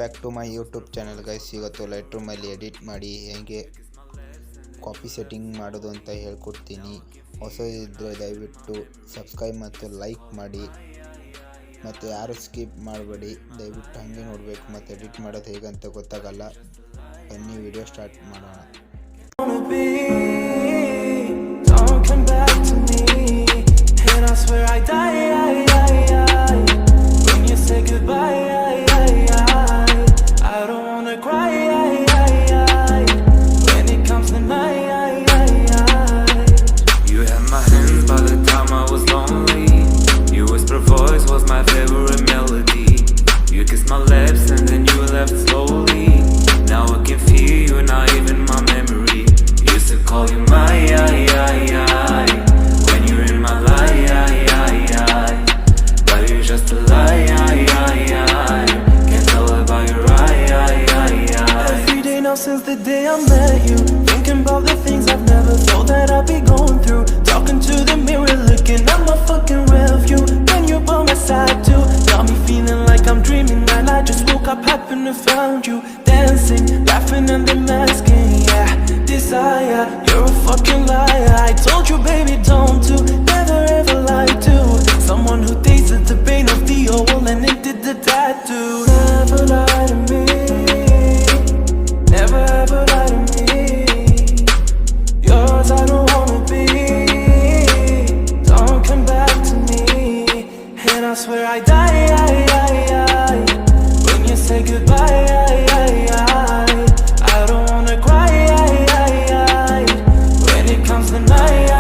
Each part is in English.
Back to my YouTube channel guys. ಇವತ್ತು ಲೈಟ್ರೂಮಲ್ಲಿ edit ಮಾಡಿ ಹೇಗೆ ಕಾಪಿ ಸೆಟ್ಟಿಂಗ್ ಮಾಡೋದು ಅಂತ ಹೇಳ್ಕೊಡ್ತೀನಿ. ಹೊಸ ಇದ್ದರೆ ದಯವಿಟ್ಟು ಸಬ್ಸ್ಕ್ರೈಬ್ ಮತ್ತು ಲೈಕ್ ಮಾಡಿ, ಮತ್ತು ಯಾರು ಸ್ಕಿಪ್ ಮಾಡಬೇಡಿ. ದಯವಿಟ್ಟು ಹಾಗೆ ನೋಡಬೇಕು, ಮತ್ತು ಎಡಿಟ್ ಮಾಡೋದು ಹೇಗಂತ ಗೊತ್ತಾಗಲ್ಲ. ಬನ್ನಿ ವಿಡಿಯೋ ಸ್ಟಾರ್ಟ್ ಮಾಡೋಣ. Since the day I met you, thinking about the things I've never thought that I'd be going through. Talking to the mirror, looking at my fucking rear view. When you're by my side too, got me feeling like I'm dreaming. Man, I just woke up, happened to found you. Dancing, laughing and then masking. Yeah, desire, you're a fucking liar. I told you, baby, don't do, never ever lie to someone who tasted the pain of the old and it did the tattoo. Never lie to me. Never ever lie to me. Yours I don't wanna be. Don't come back to me. And I swear I die when you say goodbye. I don't wanna cry when it comes to night.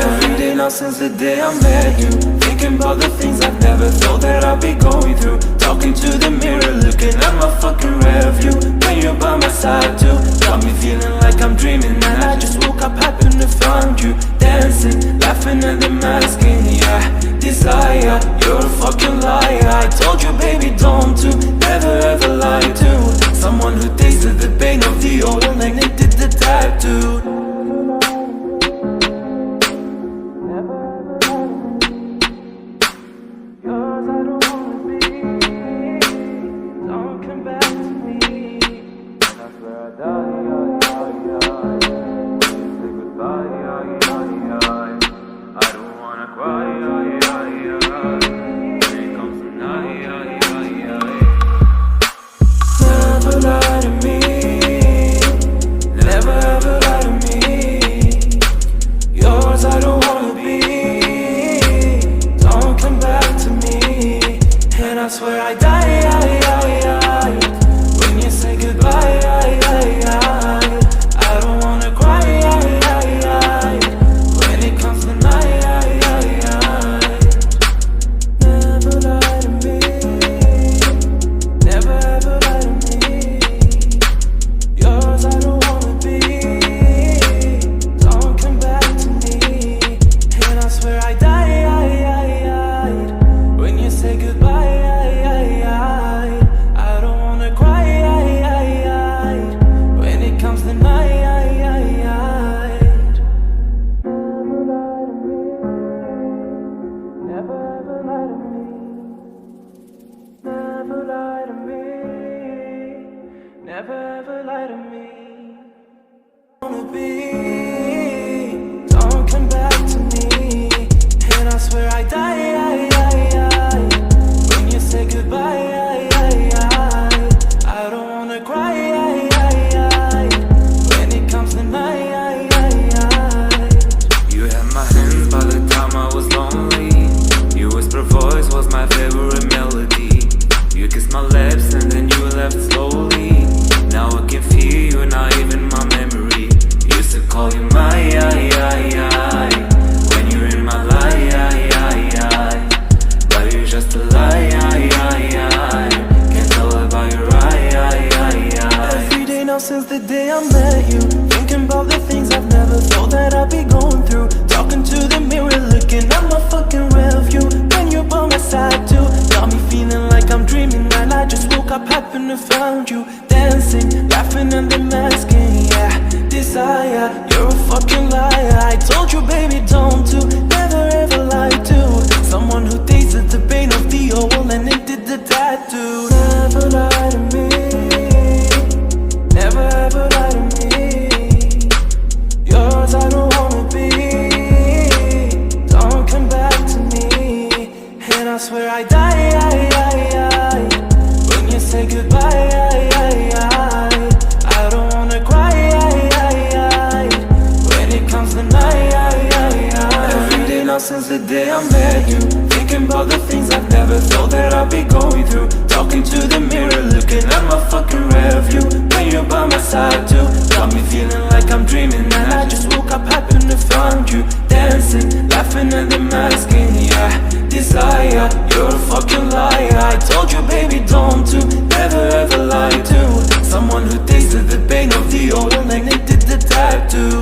Every day now since the day I met you, thinking about the things I've never thought that I'd be going through. Talking to the mirror, looking at my fucking rear view. When you're by my side too, got me feeling like I'm dreaming. Man, I just woke up, happened to find you. Dancing, laughing and then masking. Yeah, desire, you're a fucking liar. I told you, baby, don't do, never ever lie to someone who tasted the pain of the old and it did the tattoo. I swear I die when you say goodbye. I don't wanna cry when it comes to night. Never lie to me. Never ever lie to me. Yours I don't wanna be. Don't come back to me. And I swear I die when you say goodbye. Never ever lie to me. Wanna be. Don't come back to me. And I swear I die when you say goodbye. I don't wanna cry when it comes to night. You had my hands by the time I was lonely. Your whisper voice was my favorite melody. You kissed my lips and then you left slowly. Now I can feel you, not even my memory. Used to call you my when you're in my life. But you're just a lie. Can't tell about your Every day now since the day I met you, thinking about the things I've never thought that I'd be going through. Talking to the mirror, looking at my fucking rear view. When you're by my side too, got me feeling like I'm dreaming. Man, I just woke up, happened to found you. Dancing, laughing and then masking. Yeah, desire, you're a fucking liar. I told you, baby, don't do, never ever lie to Someone who tasted the pain of the old and it did the tattoo. Never lie to me, never ever lie to me. Yours I don't wanna be, don't come back to me. And I swear I die when you say goodbye. I don't wanna cry when it comes to night. Every day now since the day I met you, thinking about the things I've never thought that I'd be going through. Talking to the mirror, looking at my fucking rear view. When you're by my side too, got me feeling like I'm dreaming. And I just woke up, happened to find you dancing, laughing at the masking. Yeah, desire, you're a fucking liar. I told you baby don't to, never ever lie to someone who tasted the pain of the old and it did the tattoo.